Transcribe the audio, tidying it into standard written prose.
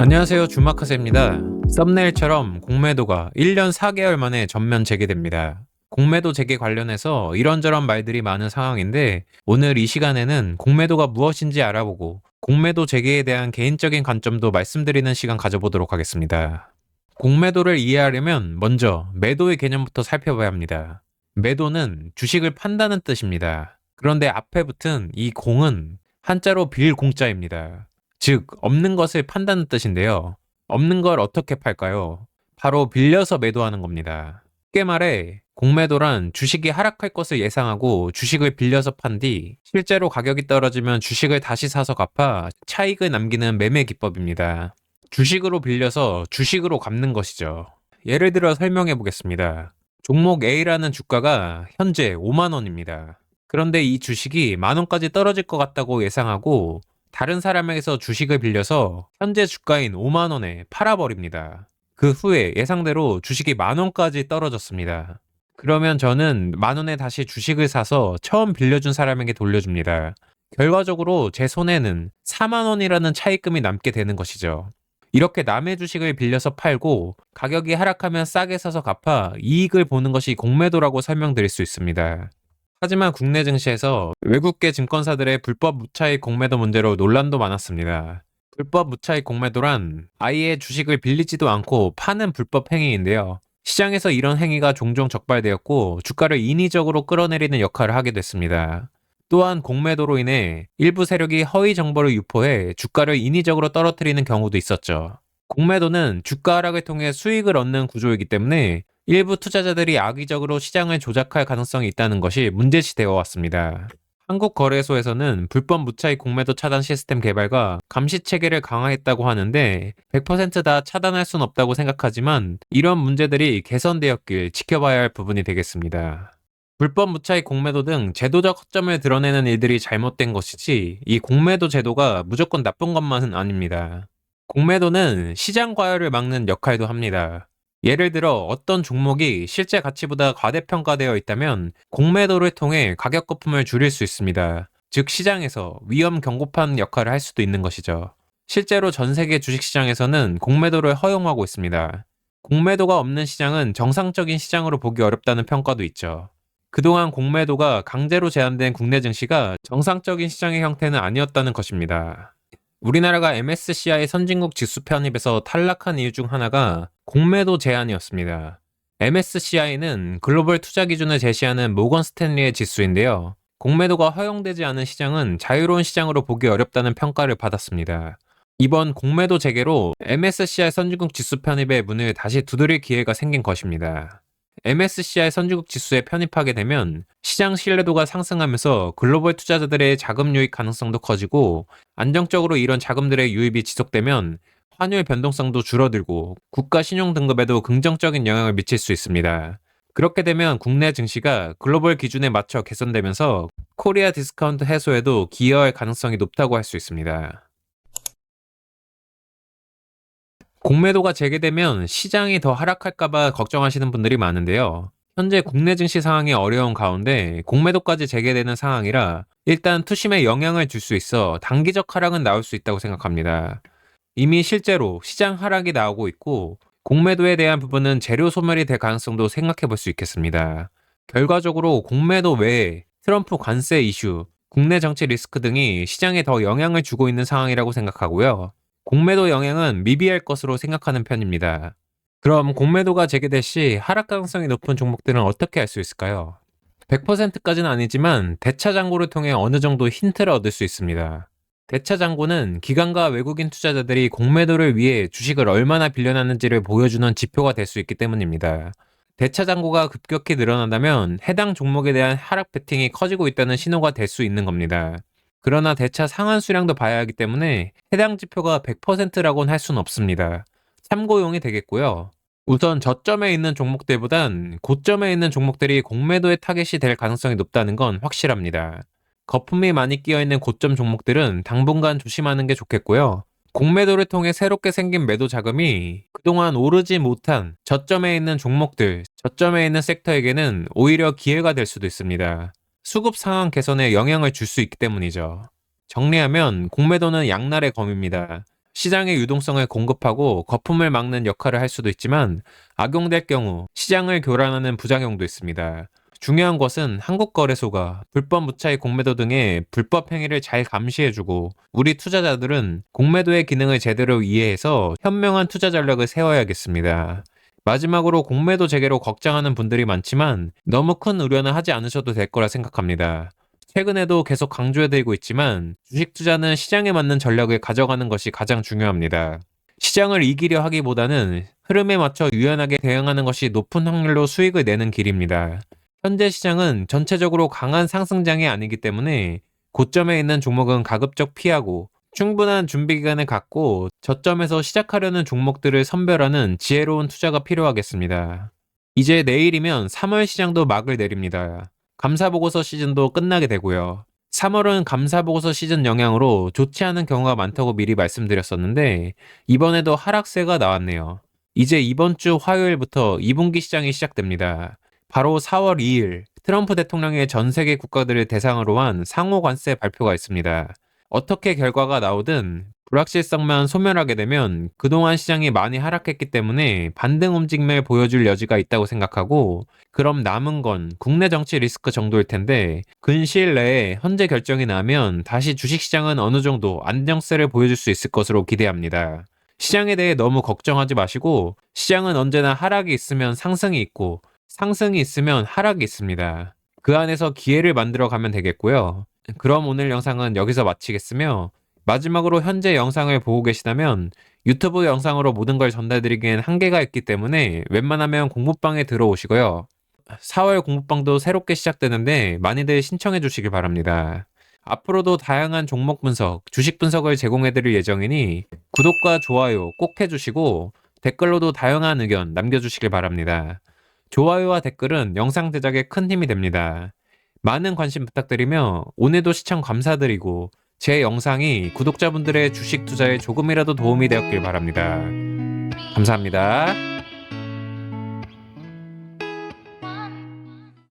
안녕하세요, 주마카세입니다. 썸네일처럼 공매도가 1년 4개월 만에 전면 재개됩니다. 공매도 재개 관련해서 이런저런 말들이 많은 상황인데, 오늘 이 시간에는 공매도가 무엇인지 알아보고 공매도 재개에 대한 개인적인 관점도 말씀드리는 시간 가져보도록 하겠습니다. 공매도를 이해하려면 먼저 매도의 개념부터 살펴봐야 합니다. 매도는 주식을 판다는 뜻입니다. 그런데 앞에 붙은 이 공은 한자로 빌공짜입니다. 즉, 없는 것을 판다는 뜻인데요. 없는 걸 어떻게 팔까요? 바로 빌려서 매도하는 겁니다. 쉽게 말해, 공매도란 주식이 하락할 것을 예상하고 주식을 빌려서 판 뒤 실제로 가격이 떨어지면 주식을 다시 사서 갚아 차익을 남기는 매매 기법입니다. 주식으로 빌려서 주식으로 갚는 것이죠. 예를 들어 설명해 보겠습니다. 종목 A라는 주가가 현재 5만 원입니다. 그런데 이 주식이 만 원까지 떨어질 것 같다고 예상하고 다른 사람에게서 주식을 빌려서 현재 주가인 5만 원에 팔아버립니다. 그 후에 예상대로 주식이 만 원까지 떨어졌습니다. 그러면 저는 만 원에 다시 주식을 사서 처음 빌려준 사람에게 돌려줍니다. 결과적으로 제 손에는 4만 원이라는 차입금이 남게 되는 것이죠. 이렇게 남의 주식을 빌려서 팔고 가격이 하락하면 싸게 사서 갚아 이익을 보는 것이 공매도라고 설명드릴 수 있습니다. 하지만 국내 증시에서 외국계 증권사들의 불법 무차익 공매도 문제로 논란도 많았습니다. 불법 무차익 공매도란 아예 주식을 빌리지도 않고 파는 불법 행위인데요. 시장에서 이런 행위가 종종 적발되었고 주가를 인위적으로 끌어내리는 역할을 하게 됐습니다. 또한 공매도로 인해 일부 세력이 허위 정보를 유포해 주가를 인위적으로 떨어뜨리는 경우도 있었죠. 공매도는 주가 하락을 통해 수익을 얻는 구조이기 때문에 일부 투자자들이 악의적으로 시장을 조작할 가능성이 있다는 것이 문제시되어 왔습니다. 한국거래소에서는 불법 무차익 공매도 차단 시스템 개발과 감시 체계를 강화했다고 하는데 100% 다 차단할 순 없다고 생각하지만 이런 문제들이 개선되었길 지켜봐야 할 부분이 되겠습니다. 불법 무차익 공매도 등 제도적 허점을 드러내는 일들이 잘못된 것이지 이 공매도 제도가 무조건 나쁜 것만은 아닙니다. 공매도는 시장 과열을 막는 역할도 합니다. 예를 들어 어떤 종목이 실제 가치보다 과대평가되어 있다면 공매도를 통해 가격 거품을 줄일 수 있습니다. 즉 시장에서 위험 경고판 역할을 할 수도 있는 것이죠. 실제로 전 세계 주식시장에서는 공매도를 허용하고 있습니다. 공매도가 없는 시장은 정상적인 시장으로 보기 어렵다는 평가도 있죠. 그동안 공매도가 강제로 제한된 국내 증시가 정상적인 시장의 형태는 아니었다는 것입니다. 우리나라가 MSCI 선진국 지수 편입에서 탈락한 이유 중 하나가 공매도 제한이었습니다. MSCI는 글로벌 투자 기준을 제시하는 모건 스탠리의 지수인데요. 공매도가 허용되지 않은 시장은 자유로운 시장으로 보기 어렵다는 평가를 받았습니다. 이번 공매도 재개로 MSCI 선진국 지수 편입의 문을 다시 두드릴 기회가 생긴 것입니다. MSCI 선진국 지수에 편입하게 되면 시장 신뢰도가 상승하면서 글로벌 투자자들의 자금 유입 가능성도 커지고 안정적으로 이런 자금들의 유입이 지속되면 환율 변동성도 줄어들고 국가 신용 등급에도 긍정적인 영향을 미칠 수 있습니다. 그렇게 되면 국내 증시가 글로벌 기준에 맞춰 개선되면서 코리아 디스카운트 해소에도 기여할 가능성이 높다고 할 수 있습니다. 공매도가 재개되면 시장이 더 하락할까봐 걱정하시는 분들이 많은데요. 현재 국내 증시 상황이 어려운 가운데 공매도까지 재개되는 상황이라 일단 투심에 영향을 줄 수 있어 단기적 하락은 나올 수 있다고 생각합니다. 이미 실제로 시장 하락이 나오고 있고 공매도에 대한 부분은 재료 소멸이 될 가능성도 생각해 볼 수 있겠습니다. 결과적으로 공매도 외에 트럼프 관세 이슈, 국내 정치 리스크 등이 시장에 더 영향을 주고 있는 상황이라고 생각하고요. 공매도 영향은 미비할 것으로 생각하는 편입니다. 그럼 공매도가 재개될 시 하락 가능성이 높은 종목들은 어떻게 할 수 있을까요? 100%까지는 아니지만 대차 잔고를 통해 어느 정도 힌트를 얻을 수 있습니다. 대차 잔고는 기관과 외국인 투자자들이 공매도를 위해 주식을 얼마나 빌려놨는지를 보여주는 지표가 될 수 있기 때문입니다. 대차 잔고가 급격히 늘어난다면 해당 종목에 대한 하락 베팅이 커지고 있다는 신호가 될 수 있는 겁니다. 그러나 대차 상한 수량도 봐야 하기 때문에 해당 지표가 100%라고는 할 수는 없습니다. 참고용이 되겠고요. 우선 저점에 있는 종목들보단 고점에 있는 종목들이 공매도의 타겟이 될 가능성이 높다는 건 확실합니다. 거품이 많이 끼어있는 고점 종목들은 당분간 조심하는 게 좋겠고요. 공매도를 통해 새롭게 생긴 매도 자금이 그동안 오르지 못한 저점에 있는 종목들, 저점에 있는 섹터에게는 오히려 기회가 될 수도 있습니다. 수급 상황 개선에 영향을 줄 수 있기 때문이죠. 정리하면 공매도는 양날의 검입니다. 시장의 유동성을 공급하고 거품을 막는 역할을 할 수도 있지만 악용될 경우 시장을 교란하는 부작용도 있습니다. 중요한 것은 한국거래소가 불법 무차익 공매도 등의 불법 행위를 잘 감시해주고 우리 투자자들은 공매도의 기능을 제대로 이해해서 현명한 투자 전략을 세워야겠습니다. 마지막으로 공매도 재개로 걱정하는 분들이 많지만 너무 큰 우려는 하지 않으셔도 될 거라 생각합니다. 최근에도 계속 강조해드리고 있지만 주식 투자는 시장에 맞는 전략을 가져가는 것이 가장 중요합니다. 시장을 이기려 하기보다는 흐름에 맞춰 유연하게 대응하는 것이 높은 확률로 수익을 내는 길입니다. 현재 시장은 전체적으로 강한 상승장이 아니기 때문에 고점에 있는 종목은 가급적 피하고 충분한 준비 기간을 갖고 저점에서 시작하려는 종목들을 선별하는 지혜로운 투자가 필요하겠습니다. 이제 내일이면 3월 시장도 막을 내립니다. 감사보고서 시즌도 끝나게 되고요. 3월은 감사보고서 시즌 영향으로 좋지 않은 경우가 많다고 미리 말씀드렸었는데 이번에도 하락세가 나왔네요. 이제 이번 주 화요일부터 2분기 시장이 시작됩니다. 바로 4월 2일 트럼프 대통령의 전 세계 국가들을 대상으로 한 상호 관세 발표가 있습니다. 어떻게 결과가 나오든 불확실성만 소멸하게 되면 그동안 시장이 많이 하락했기 때문에 반등 움직임을 보여줄 여지가 있다고 생각하고 그럼 남은 건 국내 정치 리스크 정도일 텐데 근시일 내에 현재 결정이 나면 다시 주식시장은 어느 정도 안정세를 보여줄 수 있을 것으로 기대합니다. 시장에 대해 너무 걱정하지 마시고 시장은 언제나 하락이 있으면 상승이 있고 상승이 있으면 하락이 있습니다. 그 안에서 기회를 만들어 가면 되겠고요. 그럼 오늘 영상은 여기서 마치겠으며 마지막으로 현재 영상을 보고 계시다면 유튜브 영상으로 모든 걸 전달드리기엔 한계가 있기 때문에 웬만하면 공부방에 들어오시고요. 4월 공부방도 새롭게 시작되는데 많이들 신청해 주시길 바랍니다. 앞으로도 다양한 종목 분석, 주식 분석을 제공해드릴 예정이니 구독과 좋아요 꼭 해주시고 댓글로도 다양한 의견 남겨주시길 바랍니다. 좋아요와 댓글은 영상 제작에 큰 힘이 됩니다. 많은 관심 부탁드리며 오늘도 시청 감사드리고 제 영상이 구독자분들의 주식 투자에 조금이라도 도움이 되었길 바랍니다. 감사합니다.